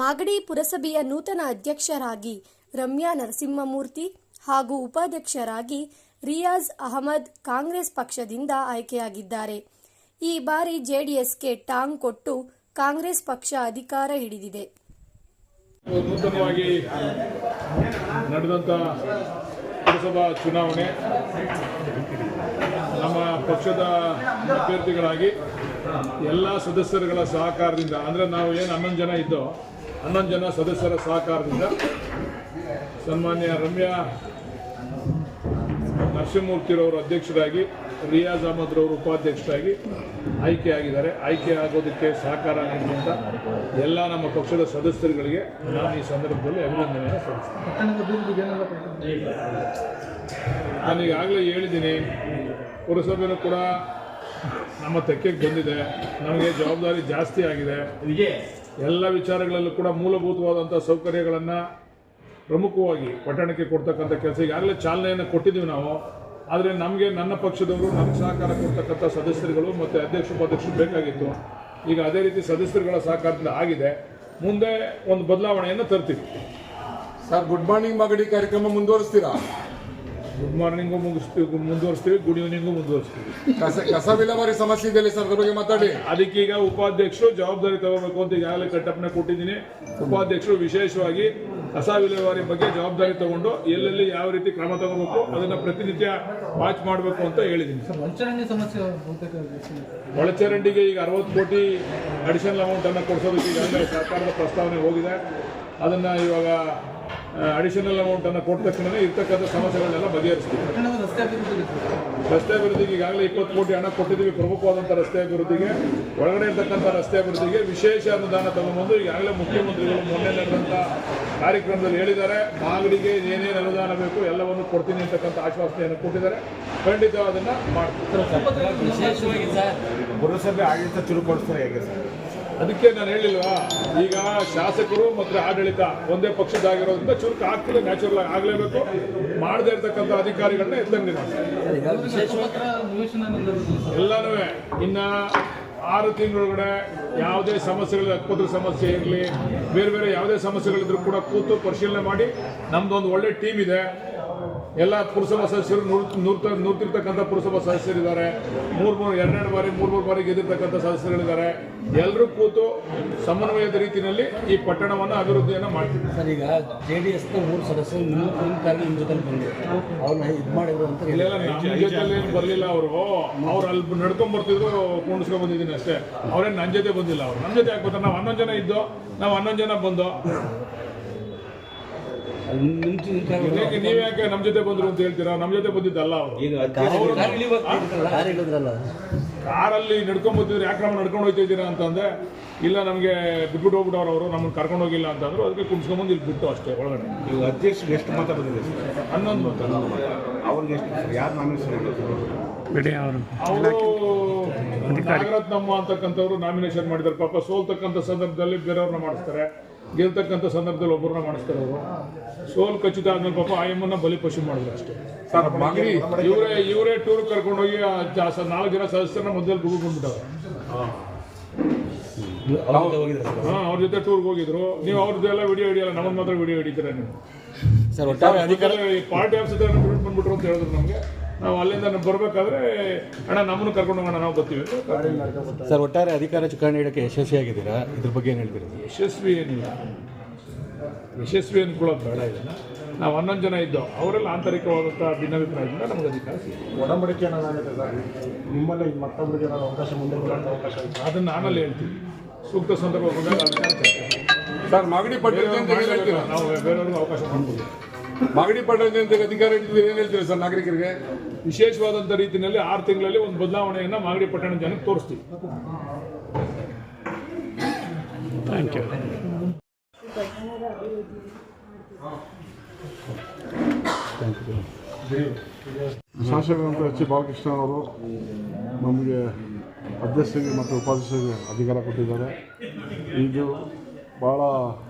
ಮಾಗಡಿ ಪುರಸಭೆಯ ನೂತನ ಅಧ್ಯಕ್ಷರಾಗಿ ರಮ್ಯಾ ನರಸಿಂಹಮೂರ್ತಿ ಹಾಗೂ ಉಪಾಧ್ಯಕ್ಷರಾಗಿ ರಿಯಾಜ್ ಅಹಮದ್ ಕಾಂಗ್ರೆಸ್ ಪಕ್ಷದಿಂದ ಆಯ್ಕೆಯಾಗಿದ್ದಾರೆ. ಈ ಬಾರಿ ಜೆಡಿಎಸ್ಗೆ ಟಾಂಗ್ ಕೊಟ್ಟು ಕಾಂಗ್ರೆಸ್ ಪಕ್ಷ ಅಧಿಕಾರ ಹಿಡಿದಿದೆ. ನೂತನವಾಗಿ ನಡೆದಂಥ ಪುರಸಭಾ ಚುನಾವಣೆ ನಮ್ಮ ಪಕ್ಷದ ಅಭ್ಯರ್ಥಿಗಳಾಗಿ ಎಲ್ಲ ಸದಸ್ಯರುಗಳ ಸಹಕಾರದಿಂದ, ಅಂದರೆ ನಾವು ಏನು 11 ಜನ ಇದ್ದೋ 11 ಜನ ಸದಸ್ಯರ ಸಹಕಾರದಿಂದ ಸನ್ಮಾನ್ಯ ರಮ್ಯಾ ನರಸಿಂಹಮೂರ್ತಿರವರು ಅಧ್ಯಕ್ಷರಾಗಿ, ರಿಯಾಜ್ ಅಹಮದ್ ರವರು ಉಪಾಧ್ಯಕ್ಷರಾಗಿ ಆಯ್ಕೆಯಾಗಿದ್ದಾರೆ. ಆಯ್ಕೆ ಆಗೋದಕ್ಕೆ ಸಹಕಾರ ನೀಡಿದಂಥ ಎಲ್ಲ ನಮ್ಮ ಪಕ್ಷದ ಸದಸ್ಯರುಗಳಿಗೆ ನಾನು ಈ ಸಂದರ್ಭದಲ್ಲಿ ಅಭಿನಂದನೆಯನ್ನು ಸಲ್ಲಿಸ್ತೇನೆ. ನಾನು ಈಗಾಗಲೇ ಹೇಳಿದ್ದೀನಿ, ಪುರಸಭೆಯೂ ಕೂಡ ನಮ್ಮ ತೆಕ್ಕೆಗೆ ಬಂದಿದೆ. ನಮಗೆ ಜವಾಬ್ದಾರಿ ಜಾಸ್ತಿ ಆಗಿದೆ. ಎಲ್ಲ ವಿಚಾರಗಳಲ್ಲೂ ಕೂಡ ಮೂಲಭೂತವಾದಂಥ ಸೌಕರ್ಯಗಳನ್ನು ಪ್ರಮುಖವಾಗಿ ಪಟ್ಟಣಕ್ಕೆ ಕೊಡ್ತಕ್ಕಂಥ ಕೆಲಸ ಈಗಾಗಲೇ ಚಾಲನೆಯನ್ನು ಕೊಟ್ಟಿದ್ದೀವಿ ನಾವು. ಆದರೆ ನಮಗೆ ನನ್ನ ಪಕ್ಷದವರು ನಮಗೆ ಸಹಕಾರ ಕೊಡ್ತಕ್ಕಂಥ ಸದಸ್ಯರುಗಳು ಮತ್ತು ಅಧ್ಯಕ್ಷ ಉಪಾಧ್ಯಕ್ಷರು ಬೇಕಾಗಿತ್ತು. ಈಗ ಅದೇ ರೀತಿ ಸದಸ್ಯರುಗಳ ಸಹಕಾರದಿಂದ ಆಗಿದೆ. ಮುಂದೆ ಒಂದು ಬದಲಾವಣೆಯನ್ನು ತರ್ತೀವಿ. ಸರ್, ಗುಡ್ ಮಾರ್ನಿಂಗ್ ಮಾಗಡಿ ಕಾರ್ಯಕ್ರಮ ಮುಂದುವರಿಸ್ತೀರಾ? ಗುಡ್ ಮಾರ್ನಿಂಗು ಮುಂದುವರಿಸ್ತೀವಿ, ಗುಡ್ ಈವ್ನಿಂಗು ಮುಂದುವರಿಸ್ತೀವಿ. ಕಸ ವಿಲೇವಾರಿ ಸಮಸ್ಯೆ ಇದೆಯಲ್ಲ ಸರ್, ಅದ್ರ ಬಗ್ಗೆ ಮಾತಾಡಿ. ಅದಕ್ಕೀಗ ಉಪಾಧ್ಯಕ್ಷರು ಜವಾಬ್ದಾರಿ ತಗೋಬೇಕು ಅಂತ ಈಗಾಗಲೇ ಕಟ್ಟಪ್ಪಣೆ ಕೊಟ್ಟಿದ್ದೀನಿ. ಉಪಾಧ್ಯಕ್ಷರು ವಿಶೇಷವಾಗಿ ಕಸ ವಿಲೇವಾರಿ ಬಗ್ಗೆ ಜವಾಬ್ದಾರಿ ತಗೊಂಡು ಎಲ್ಲೆಲ್ಲಿ ಯಾವ ರೀತಿ ಕ್ರಮ ತಗೋಬೇಕು ಅದನ್ನು ಪ್ರತಿನಿತ್ಯ ವಾಚ್ ಮಾಡಬೇಕು ಅಂತ ಹೇಳಿದ್ದೀನಿ. ಒಳಚರಂಡಿಗೆ ಈಗ 60 ಕೋಟಿ ಅಡಿಷನಲ್ ಅಮೌಂಟನ್ನು ಕೊಡಿಸೋದಕ್ಕೆ ಈಗಾಗಲೇ ಸರ್ಕಾರದ ಪ್ರಸ್ತಾವನೆ ಹೋಗಿದೆ. ಅದನ್ನು ಇವಾಗ ಅಡಿಷನಲ್ ಅಮೌಂಟನ್ನು ಕೊಟ್ಟ ತಕ್ಷಣ ಇರ್ತಕ್ಕಂಥ ಸಮಸ್ಯೆಗಳನ್ನೆಲ್ಲ ಬಗೆಹರಿಸ್ತೀವಿ. ರಸ್ತೆ ಅಭಿವೃದ್ಧಿಗೆ ಈಗಾಗಲೇ 20 ಕೋಟಿ ಹಣ ಕೊಟ್ಟಿದ್ದೀವಿ. ಪ್ರಮುಖವಾದಂಥ ರಸ್ತೆ ಅಭಿವೃದ್ಧಿಗೆ, ಒಳಗಡೆ ಇರ್ತಕ್ಕಂಥ ರಸ್ತೆ ಅಭಿವೃದ್ಧಿಗೆ ವಿಶೇಷ ಅನುದಾನ ತಗೊಂಡು ಈಗಾಗಲೇ ಮುಖ್ಯಮಂತ್ರಿಗಳು ಮೊನ್ನೆ ನಡೆದಂಥ ಕಾರ್ಯಕ್ರಮದಲ್ಲಿ ಹೇಳಿದ್ದಾರೆ. ಮಾಗಡಿಗೆ ಏನೇನು ಅನುದಾನ ಬೇಕು ಎಲ್ಲವನ್ನು ಕೊಡ್ತೀನಿ ಅಂತಕ್ಕಂಥ ಆಶ್ವಾಸನೆಯನ್ನು ಕೊಟ್ಟಿದ್ದಾರೆ. ಖಂಡಿತ ಅದನ್ನು ಮಾಡ್ತೀವಿ. ವಿಶೇಷವಾಗಿ ಸರ್, ಪುರಸಭೆ ಆಡಳಿತ ಚುರುಕುಗೊಳಿಸ್ತಾರೆ ಹೇಗೆ ಸರ್? ಅದಕ್ಕೆ ನಾನು ಹೇಳಿಲ್ವಾ, ಈಗ ಶಾಸಕರು ಮತ್ತು ಆಡಳಿತ ಒಂದೇ ಪಕ್ಷದಾಗಿರೋದ್ರಿಂದ ಚುರುಕು ಆಗ್ತಿಲ್ಲ. ನ್ಯಾಚುರಲ್ ಆಗಿ ಆಗಲೇಬೇಕು. ಮಾಡದೇ ಇರ್ತಕ್ಕಂಥ ಅಧಿಕಾರಿಗಳನ್ನ ಎತ್ತಂದಿಲ್ಲ. ಎಲ್ಲನೂ ಇನ್ನು 6 ತಿಂಗಳೊಳಗಡೆ ಯಾವುದೇ ಸಮಸ್ಯೆಗಳು, ಹಕ್ಕುಪತ್ರ ಸಮಸ್ಯೆ ಇರಲಿ, ಬೇರೆ ಬೇರೆ ಯಾವುದೇ ಸಮಸ್ಯೆಗಳಿದ್ರೂ ಕೂಡ ಕೂತು ಪರಿಶೀಲನೆ ಮಾಡಿ, ನಮ್ದೊಂದು ಒಳ್ಳೆ ಟೀಮ್ ಇದೆ. ಎಲ್ಲ ಪುರಸಭಾ ಸದಸ್ಯರು ನೂರ್ತಿರ್ತಕ್ಕಂಥ ಪುರಸಭಾ ಸದಸ್ಯರಿದ್ದಾರೆ. 2 ಬಾರಿ ಗೆದ್ದಿರ್ತಕ್ಕಂಥ ಸದಸ್ಯರುಗಳಿದ್ದಾರೆ. ಎಲ್ಲರೂ ಕೂತು ಸಮನ್ವಯದ ರೀತಿಯಲ್ಲಿ ಈ ಪಟ್ಟಣವನ್ನು ಅಭಿವೃದ್ಧಿಯನ್ನು ಮಾಡ್ತೀವಿ. ಸರ್, ಈಗ JDS 3 ಸದಸ್ಯರು ನಿಮ್ಮ ಜೊತೆ ಬಂದರು, ಅವ್ರನ್ನ ಇದು ಮಾಡಿದ್ರು ಅಂತ. ಇಲ್ಲ, ನಮ್ಮ ಜೊತೆಲಿ ಏನು ಬರಲಿಲ್ಲ. ಅವ್ರು ಅಲ್ಲಿ ನಡ್ಕೊಂಡ್ ಬರ್ತಿದ್ರು, ಕುಣಿಸ್ಕೊಂಡ್ ಬಂದಿದ್ದೀನಿ ಅಷ್ಟೇ. ಅವ್ರೇನು ನನ್ನ ಜೊತೆ ಬಂದಿಲ್ಲ. ಅವ್ರು ನಮ್ಮ ಜೊತೆ ಯಾಕೆ ಬರ್ತಾರೆ? ನಾವು 11 ಜನ ಇದ್ದೋ, ನಾವು 11 ಜನ ಬಂದೋ. ನೀವ್ ಯಾಕೆ ನಮ್ಮ ಜೊತೆ ಬಂದ್ರು ಅಂತ ಹೇಳ್ತೀರಾ? ನಮ್ಮ ಜೊತೆ ಬಂದಿದ್ದಲ್ಲ ಅವರು. ಕಾರಲ್ಲಿ ನಡ್ಕೊಂಡ್ ಬರ್ತಿದ್ರು. ಯಾಕೆ ನಡ್ಕೊಂಡು ಹೋಗ್ತಾ ಇದ್ದೀರಾ ಅಂತಂದ್ರೆ, ಇಲ್ಲ ನಮಗೆ ಬಿಟ್ಬಿಟ್ಟು ಹೋಗ್ಬಿಟ್ಟವ್ರು, ಅವರು ನಮ್ಮನ್ನು ಕರ್ಕೊಂಡು ಹೋಗಿಲ್ಲ ಅಂತಂದ್ರು. ಅದಕ್ಕೆ ಕುಣಿಸ್ಕೊಂಬಂದು ಇಲ್ಲಿ ಬಿಟ್ಟು ಅಷ್ಟೇ ಒಳಗಡೆ. ಈಗ ಅಧ್ಯಕ್ಷರಿಗೆ ಎಷ್ಟು ಮತ ಬಂದಿದೆ? 11 ಮತ. ಅವ್ರಿಗೆ ಎಷ್ಟು? ಯಾರು ನಾಮಿನೇಷನ್? ಅವರು ನಾಗರತ್ನಮ್ಮ ಅಂತಕ್ಕಂಥವ್ರು ನಾಮಿನೇಷನ್ ಮಾಡಿದ್ದಾರೆ. ಪಾಪ ಸೋಲ್ತಕ್ಕಂಥ ಸಂದರ್ಭದಲ್ಲಿ ಬೇರೆಯವ್ರನ್ನ ಮಾಡಿಸ್ತಾರೆ, ಗೆಲ್ತಕ್ಕಂಥ ಸಂದರ್ಭದಲ್ಲಿ ಒಬ್ಬರನ್ನ ಮಾಡಿಸ್ತಾರೆ. ಅವರು ಸೋಲ್ ಖಚಿತ ಆದ್ಮೇಲೆ ಪಾಪ ಆಯಮ್ಮನ್ನ ಬಲಿಪಶು ಮಾಡಿದ್ರು ಅಷ್ಟೇ. ಇವರೇ ಟೂರ್ ಕರ್ಕೊಂಡೋಗಿ 4 ಜನ ಸದಸ್ಯರನ್ನ ಮೊದಲು ಬಂದ್ಬಿಟ್ಟವ್ರೆ. ಅವ್ರ ಜೊತೆ ಟೂರ್ಗೆ ಹೋಗಿದ್ರು. ನೀವು ಅವ್ರದ್ದೆಲ್ಲ ವಿಡಿಯೋ ಹಿಡಿಯಲ್ಲ, ನಮ್ಮನ್ನ ಮಾತ್ರ ವಿಡಿಯೋ ಹಿಡಿತೀರ ನೀವು. ಸರ್, ಒಟ್ಟಾರೆ ಅಧಿಕಾರ ಪಾರ್ಟಿ ಆಫೀಸ್ ಬಂದ್ಬಿಟ್ರು ಅಂತ ಹೇಳಿದ್ರು ನಮಗೆ. ನಾವು ಅಲ್ಲಿಂದ ಬರಬೇಕಾದ್ರೆ ಅಣ್ಣ ನಮ್ಮನ್ನು ಕರ್ಕೊಂಡು ಹೋಗೋಣ, ನಾವು ಬರ್ತೀವಿ. ಸರ್, ಒಟ್ಟಾರೆ ಅಧಿಕಾರ ಚುಕ್ಕಾಣಿ ಇಡೋಕ್ಕೆ ಯಶಸ್ವಿಯಾಗಿದ್ದೀರಾ? ಇದ್ರ ಬಗ್ಗೆ ಏನು ಹೇಳ್ತೀರಾ? ಯಶಸ್ವಿ ಏನಿಲ್ಲ, ಯಶಸ್ವಿ ಅನ್ಕೊಳ್ಳೋದು ಬೇಡ. ಇದನ್ನು ನಾವು 11 ಜನ ಇದ್ದೋ, ಅವರೆಲ್ಲ ಆಂತರಿಕವಾದಂಥ ಭಿನ್ನಾಭಿಪ್ರಾಯದಿಂದ ನಮಗೆ ಅಧಿಕಾರ ಸಿಗುತ್ತೆ. ಒಡಂಬಡಿಕೆ ನಿಮ್ಮಲ್ಲಿ ಮತ್ತೊಬ್ಬರಿಗೆ ಅವಕಾಶ ಮುಂದೆ ಬರೋಂಥ ಅವಕಾಶ ಇದೆ. ಅದನ್ನು ನಾನಲ್ಲಿ ಹೇಳ್ತೀವಿ. ಸೂಕ್ತ ಸಂದರ್ಭ ಬಂದಾಗ ಸರ್, ಮಾಗಡಿ ಪಟ್ಟಣ ನಾವು ಬೇರೆಯವ್ರಿಗೆ ಅವಕಾಶ ಮಾಡ್ಬೋದು. ಮಾಗಡಿ ಪಟ್ಟಣದಿಂದ ಅಧಿಕಾರ ಹಿಡಿದಿದ್ದೀರಿ, ಏನು ಹೇಳ್ತೀರಿ ಸರ್ ನಾಗರಿಕರಿಗೆ? ವಿಶೇಷವಾದಂಥ ರೀತಿಯಲ್ಲಿ 6 ತಿಂಗಳಲ್ಲಿ ಒಂದು ಬದಲಾವಣೆಯನ್ನು ಮಾಗಡಿ ಪಟ್ಟಣ ಜನಕ್ಕೆ ತೋರಿಸ್ತೀವಿ. Thank you. ಶಾಸಕರಂತ ಎಚ್ ಬಾಲಕೃಷ್ಣ ಅವರು ನಮಗೆ ಅಧ್ಯಕ್ಷರಿಗೆ ಮತ್ತು ಉಪಾಧ್ಯಕ್ಷರಿಗೆ ಅಧಿಕಾರ ಕೊಟ್ಟಿದ್ದಾರೆ. ಇದು ಭಾಳ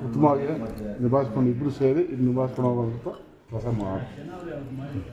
ಉತ್ತಮವಾಗಿ ನಿಭಾಯಿಸ್ಕೊಂಡು, ಇಬ್ಬರು ಸೇರಿ ಇದು ನಿಭಾಯಿಸ್ಕೊಂಡು ಹೋಗೋಂಥ ಕೆಲಸ ಮಾಡಿ.